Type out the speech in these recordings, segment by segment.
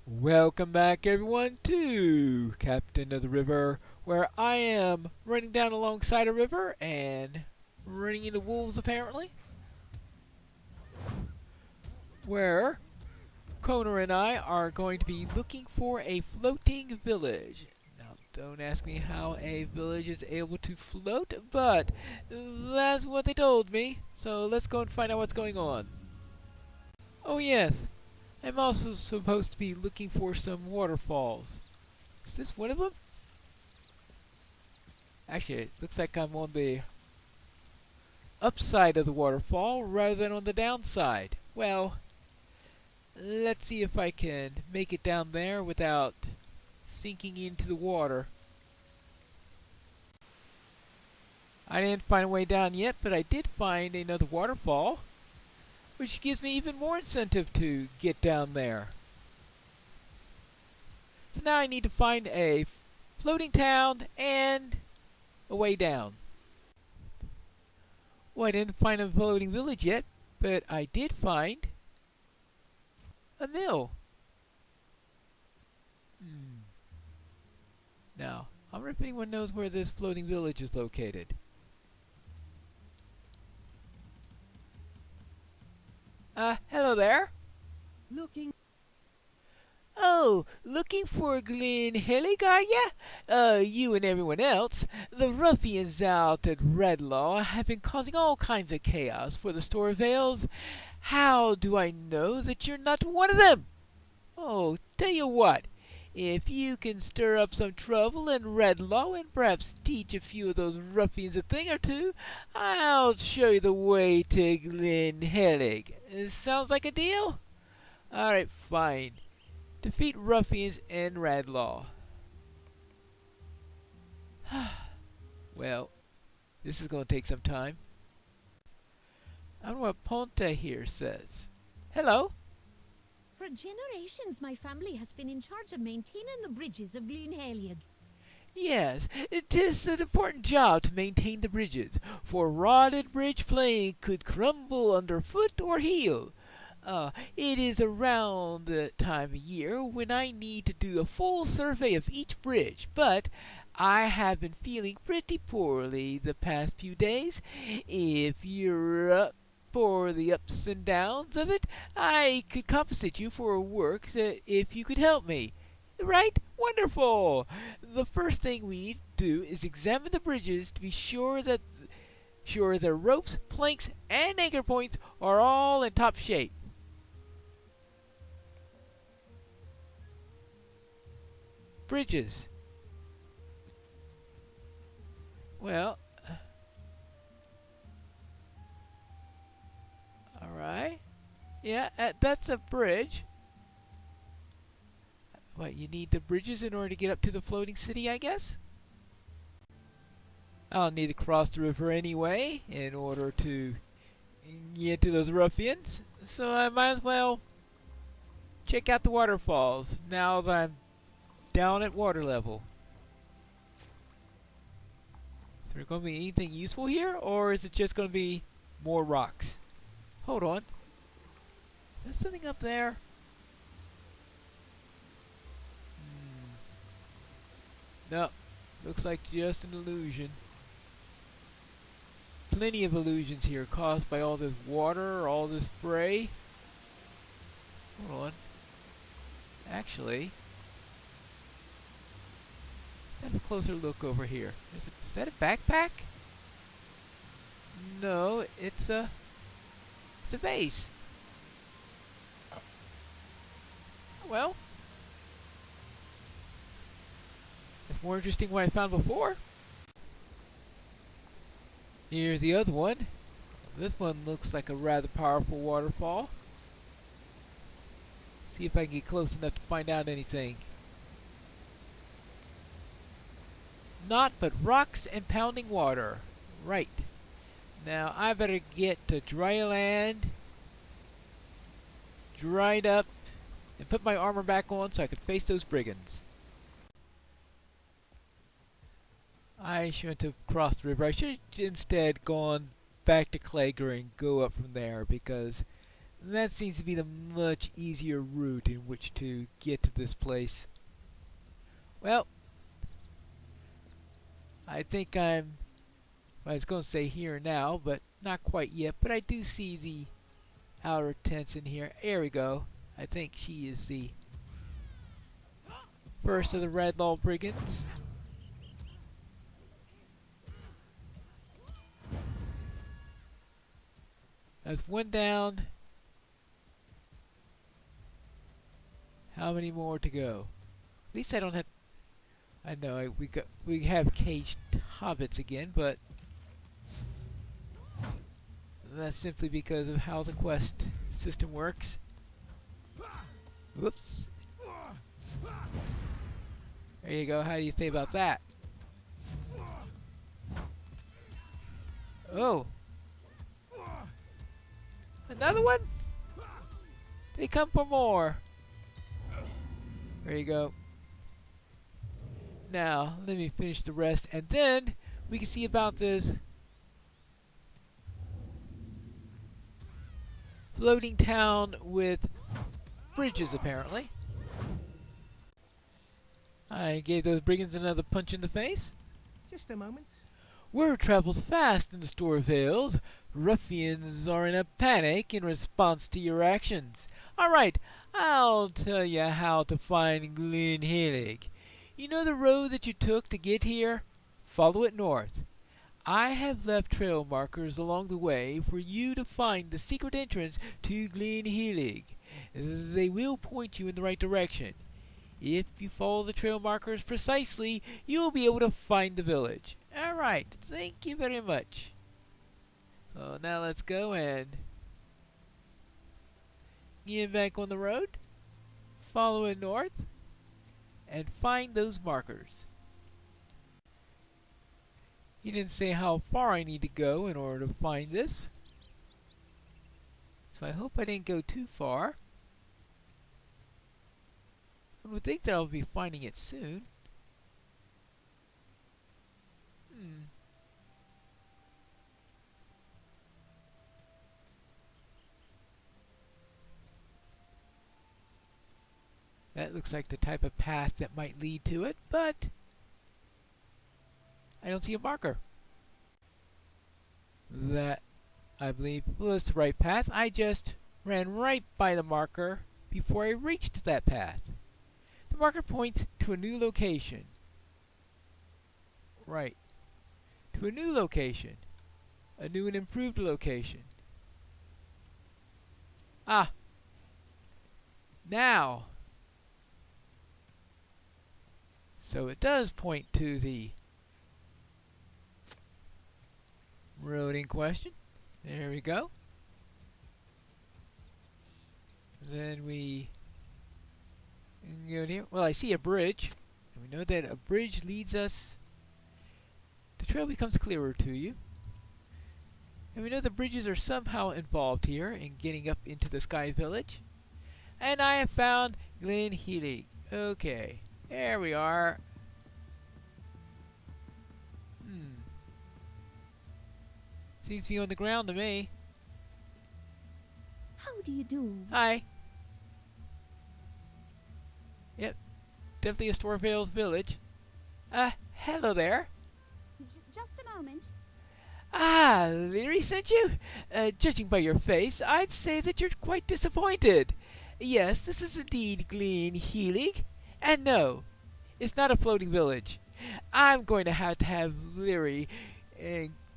Welcome back, everyone, to Captain of the River, where I am running down alongside a river and running into wolves, apparently. Where Kona and I are going to be looking for a floating village. Now, don't ask me how a village is able to float, but that's what they told me. So let's go and find out what's going on. Oh, yes, I'm also supposed to be looking for some waterfalls. Is this one of them? Actually, it looks like I'm on the upside of the waterfall rather than on the downside. Well, let's see if I can make it down there without sinking into the water. I didn't find a way down yet, but I did find another waterfall, which gives me even more incentive to get down there. So now I need to find a floating town and a way down. Well, I didn't find a floating village yet, but I did find a mill. Now, I wonder if anyone knows where this floating village is located. Hello there. Looking. Oh, looking for Glen Helig, are ya? You and everyone else. The ruffians out at Redlaw have been causing all kinds of chaos for the Store of Ales. How do I know that you're not one of them? Oh, tell you what. If you can stir up some trouble in Redlaw and perhaps teach a few of those ruffians a thing or two, I'll show you the way to Glen Helig. Sounds like a deal? Alright, fine. Defeat ruffians in Redlaw. Well, this is going to take some time. I wonder what Ponta here says. Hello? For generations, my family has been in charge of maintaining the bridges of Glen Heliog. Yes, it is an important job to maintain the bridges, for rotted bridge plank could crumble underfoot or heel. It is around the time of year when I need to do a full survey of each bridge, but I have been feeling pretty poorly the past few days. If you're up for the ups and downs of it, I could compensate you for work if you could help me. Right? Wonderful! The first thing we need to do is examine the bridges to be sure their ropes, planks, and anchor points are all in top shape. Bridges. Well, alright. Yeah, that's a bridge. What, you need the bridges in order to get up to the floating city, I guess? I'll need to cross the river anyway in order to get to those ruffians. So I might as well check out the waterfalls now that I'm down at water level. Is there going to be anything useful here, or is it just going to be more rocks? Hold on. Is there something up there? No. Looks like just an illusion. Plenty of illusions here caused by all this water, all this spray. Hold on. Actually, let's have a closer look over here. Is that a backpack? No, it's a vase. Well, it's more interesting than what I found before. Here's the other one. This one looks like a rather powerful waterfall. See if I can get close enough to find out anything. Naught but rocks and pounding water. Right. Now I better get to dry land, dried up, and put my armor back on so I can face those brigands. I shouldn't have crossed the river. I should have instead gone back to Clager and go up from there, because That seems to be the much easier route in which to get to this place. Well, I think I was going to say here now, but not quite yet. But I do see the outer tents in here. There we go. I think she is the first of the Redlaw Brigands. That's one down. How many more to go? At least I don't have. I know we have caged hobbits again, but that's simply because of how the quest system works. Whoops. There you go. How do you say about that? Oh. Another one? They come for more. There you go. Now, let me finish the rest, and then we can see about this floating town with bridges, apparently. I gave those brigands another punch in the face. Just a moment. Word travels fast in the Storvales. Ruffians are in a panic in response to your actions. Alright, I'll tell you how to find Glyn Helig. You know the road that you took to get here? Follow it north. I have left trail markers along the way for you to find the secret entrance to Glyn Helig. They will point you in the right direction. If you follow the trail markers precisely, you'll be able to find the village. Alright, thank you very much. So now let's go and get back on the road, follow it north, and find those markers. He didn't say how far I need to go in order to find this, so I hope I didn't go too far. I would think that I'll be finding it soon. That looks like the type of path that might lead to it, but I don't see a marker. That, I believe, was the right path. I just ran right by the marker before I reached that path. The marker points to a new location. Right. To a new location. A new and improved location. Ah. Now. So it does point to the road in question. There we go. Then we go here. Well, I see a bridge. And we know that a bridge leads us. The trail becomes clearer to you. And we know the bridges are somehow involved here in getting up into the Sky Village. And I have found Glyn Helig. Okay. There we are. Seems to be on the ground to me. How do you do? Hi. Yep. Definitely a Storvale's village. Hello there. Just a moment. Ah, Leary sent you? Judging by your face, I'd say that you're quite disappointed. Yes, this is indeed Glyn Helig. And no, it's not a floating village. I'm going to have Leary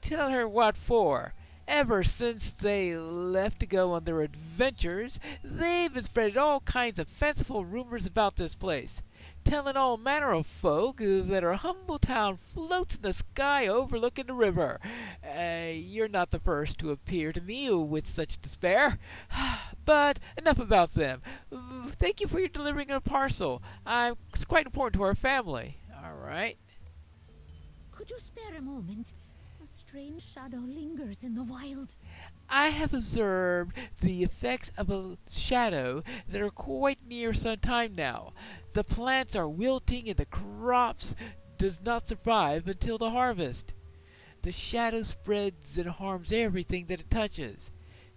tell her what for. Ever since they left to go on their adventures, they've been spreading all kinds of fanciful rumors about this place, telling all manner of folk that our humble town floats in the sky overlooking the river. You're not the first to appear to me with such despair. But enough about them. Thank you for your delivering a parcel. It's quite important to our family. All right. Could you spare a moment? A strange shadow lingers in the wild. I have observed the effects of a shadow that are quite near some time now. The plants are wilting and the crops does not survive until the harvest. The shadow spreads and harms everything that it touches.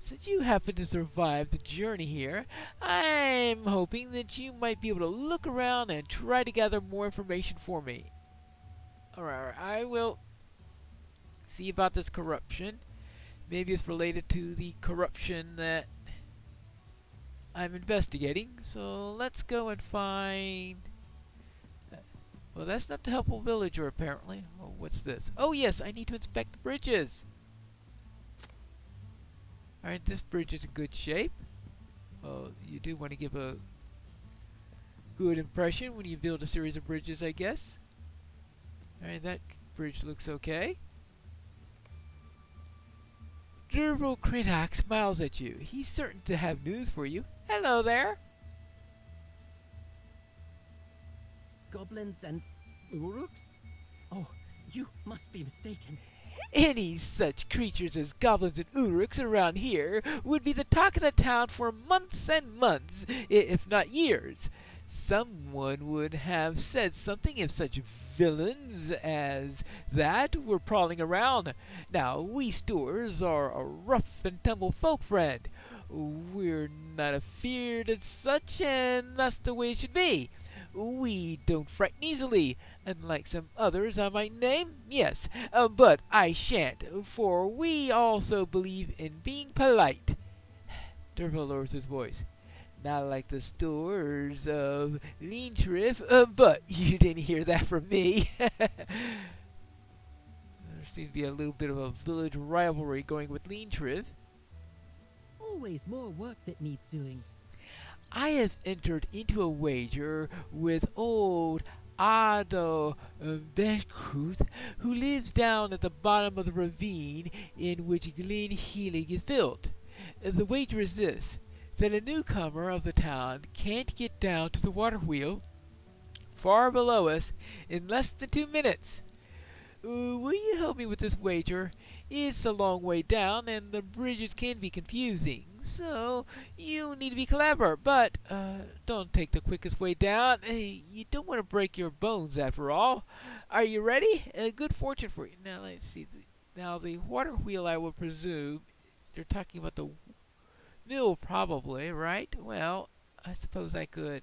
Since you happen to survive the journey here, I'm hoping that you might be able to look around and try to gather more information for me. Alright, I will see about this corruption. Maybe it's related to the corruption that I'm investigating. So let's go and find... Well, that's not the helpful villager, apparently. Oh, what's this? Oh, yes, I need to inspect the bridges. Alright, this bridge is in good shape. Well, you do want to give a good impression when you build a series of bridges, I guess. Alright, that bridge looks okay. Derval Crinnock smiles at you. He's certain to have news for you. Hello there. Goblins and uruks? Oh, you must be mistaken. Any such creatures as goblins and uruks around here would be the talk of the town for months and months, if not years. Someone would have said something if such villains as that were prowling around. Now, we Stores are a rough and tumble folk, friend. We're not afeard of such, and that's the way it should be. We don't frighten easily, unlike some others I might name. Yes, but I shan't, for we also believe in being polite. Derval lowers his voice. Not like the Stores of Leantriff, but you didn't hear that from me. There seems to be a little bit of a village rivalry going with Leantriff. Always more work that needs doing. I have entered into a wager with old Ado Beckruth, who lives down at the bottom of the ravine in which Glen Helig is built. The wager is this, that a newcomer of the town can't get down to the water wheel far below us in less than 2 minutes. Will you help me with this wager? It's a long way down, and the bridges can be confusing, so you need to be clever. But don't take the quickest way down. You don't want to break your bones, after all. Are you ready? Good fortune for you. Now, let's see. Now, the water wheel, I will presume, they're talking about the mill, probably, right? Well, I suppose I could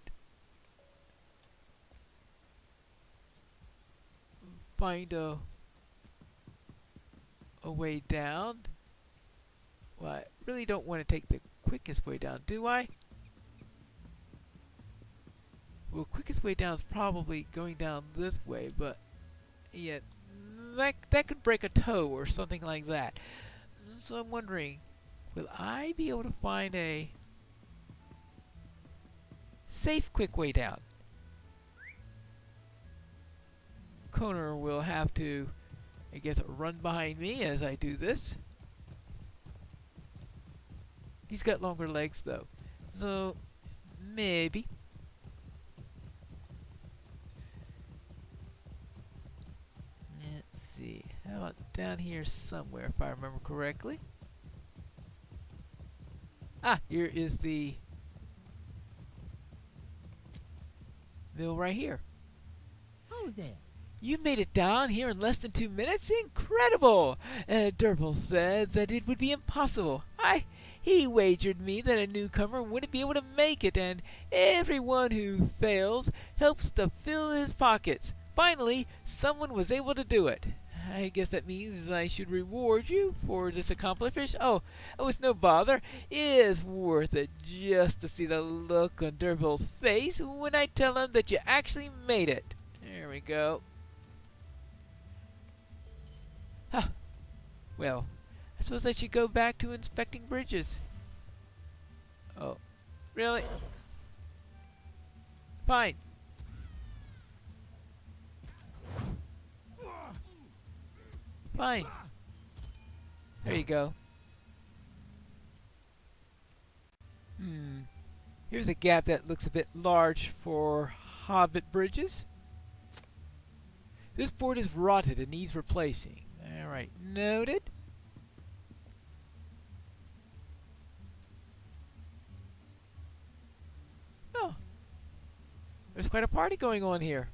find a way down. Well, I really don't want to take the quickest way down, do I? Well, quickest way down is probably going down this way, but yeah, that could break a toe or something like that. So I'm wondering, will I be able to find a safe, quick way down? Connor will have to, I guess, run behind me as I do this. He's got longer legs, though, so maybe. Let's see. How about down here somewhere, if I remember correctly? Ah, here is the mill right here. Oh, there. You made it down here in less than 2 minutes? Incredible! Derval said that it would be impossible. He wagered me that a newcomer wouldn't be able to make it, and everyone who fails helps to fill his pockets. Finally, someone was able to do it. I guess that means I should reward you for this accomplishment. Oh, it's no bother. It is worth it just to see the look on Derval's face when I tell him that you actually made it. There we go. Huh. Well, I suppose I should go back to inspecting bridges. Oh, really? Fine. Fine. There you go. Here's a gap that looks a bit large for hobbit bridges. This board is rotted and needs replacing. Alright, noted. Oh, there's quite a party going on here.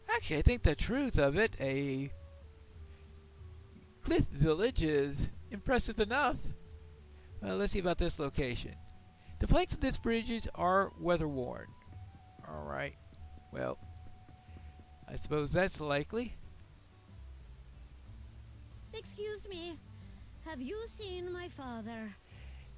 Actually, I think the truth of it, a cliff village is impressive enough. Well, let's see about this location. The planks of this bridge are weather-worn. Alright, well, I suppose that's likely. Excuse me. Have you seen my father?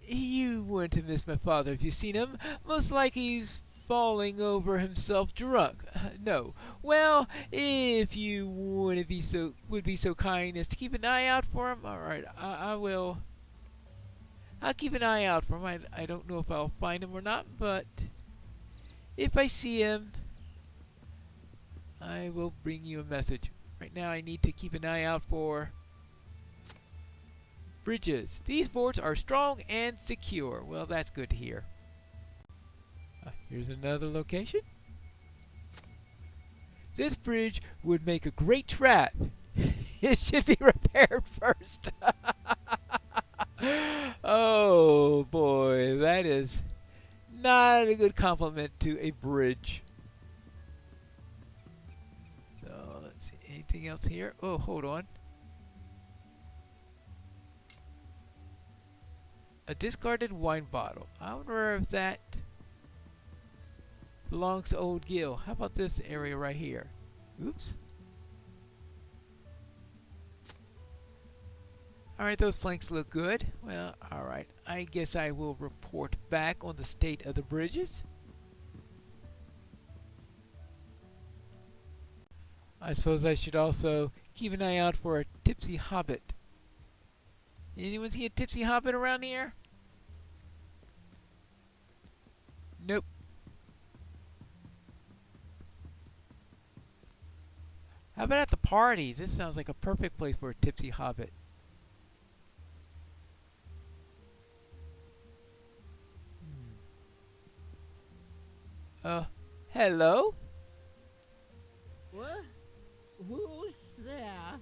You wouldn't have missed my father if you seen him. Most like he's falling over himself drunk. No. Well, if you would be so kind as to keep an eye out for him, all right, I will. I'll keep an eye out for him. I don't know if I'll find him or not, but if I see him, I will bring you a message. Right now, I need to keep an eye out for bridges. These boards are strong and secure. Well, that's good to hear. Here's another location. This bridge would make a great trap. It should be repaired first. Oh boy, that is not a good compliment to a bridge. So let's see, anything else here? Oh, hold on. A discarded wine bottle. I wonder if that belongs to old Gil. How about this area right here? Oops. Alright, those planks look good. Well, alright. I guess I will report back on the state of the bridges. I suppose I should also keep an eye out for a tipsy hobbit. Anyone see a tipsy hobbit around here? Nope. How about at the party? This sounds like a perfect place for a tipsy hobbit. Hello? What? Who's there?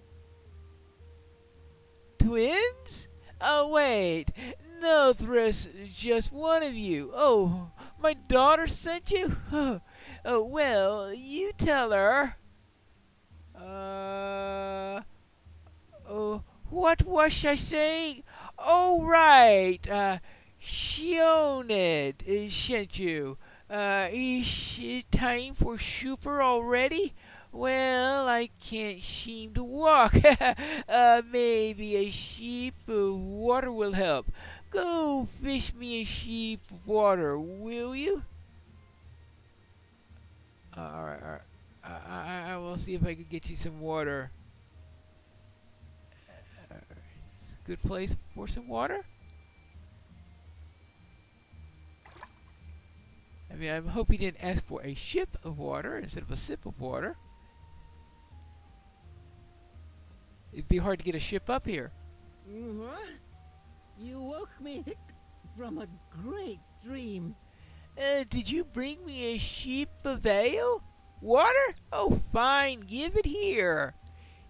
Twins? Oh, wait. No, Thris, just one of you. Oh, my daughter sent you? Oh, well, you tell her. Oh, what was I saying? Oh, right. Shioned sent you. Is it time for super already? Well, I can't seem to walk. Maybe a sheep of water will help. Go fish me a sheep of water, will you? Alright. I will see if I can get you some water. It's a good place for some water. I mean, I hope he didn't ask for a ship of water instead of a sip of water. It'd be hard to get a ship up here. What? You woke me from a great dream. Did you bring me a sheep of ale? Water? Oh, fine, give it here.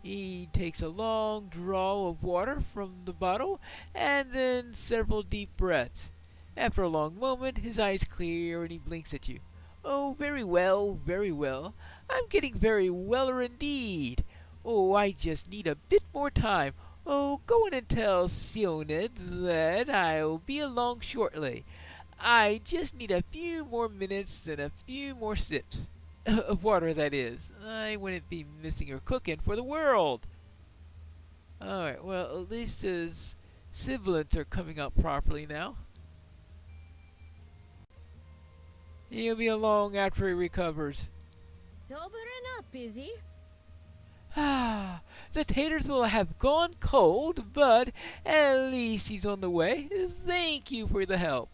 He takes a long draw of water from the bottle and then several deep breaths. After a long moment, his eyes clear and he blinks at you. Oh, very well, very well. I'm getting very weller indeed. Oh, I just need a bit more time. Oh, go in and tell Sioned that I'll be along shortly. I just need a few more minutes and a few more sips. Of water, that is. I wouldn't be missing her cooking for the world. Alright, well, at least his sibilants are coming out properly now. He'll be along after he recovers. Sobering up, is he? Ah, the taters will have gone cold, but at least he's on the way. Thank you for the help.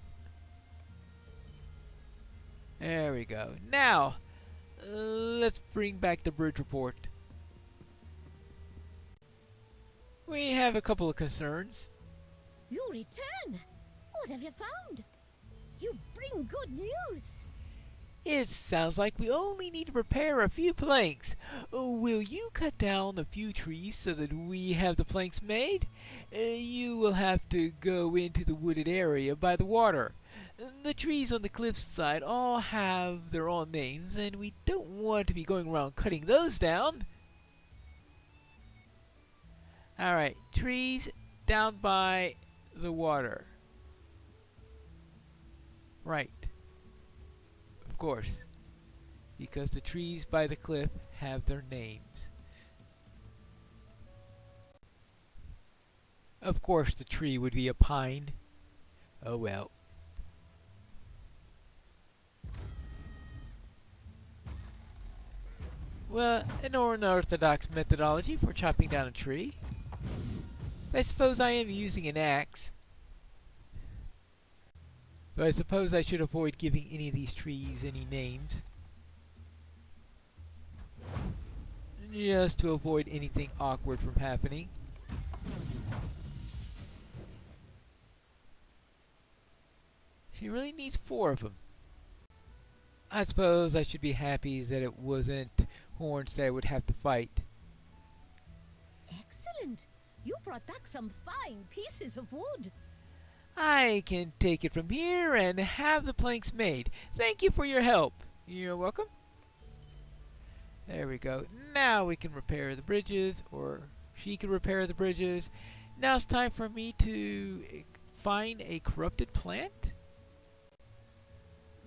There we go. Now, let's bring back the bridge report. We have a couple of concerns. You return. What have you found? You bring good news. It sounds like we only need to repair a few planks. Will you cut down a few trees so that we have the planks made? You will have to go into the wooded area by the water. The trees on the cliffside all have their own names, and we don't want to be going around cutting those down. Alright, trees down by the water. Right. Of course. Because the trees by the cliff have their names. Of course the tree would be a pine. Oh well. Well, an unorthodox methodology for chopping down a tree. I suppose I am using an axe. Though I suppose I should avoid giving any of these trees any names. Just to avoid anything awkward from happening. She really needs 4 of them. I suppose I should be happy that it wasn't horns that I would have to fight. Excellent. You brought back some fine pieces of wood. I can take it from here and have the planks made. Thank you for your help. You're welcome. There we go. Now we can repair the bridges, or she can repair the bridges. Now it's time for me to find a corrupted plant.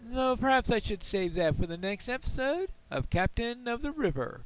Though perhaps I should save that for the next episode of Captain of the River.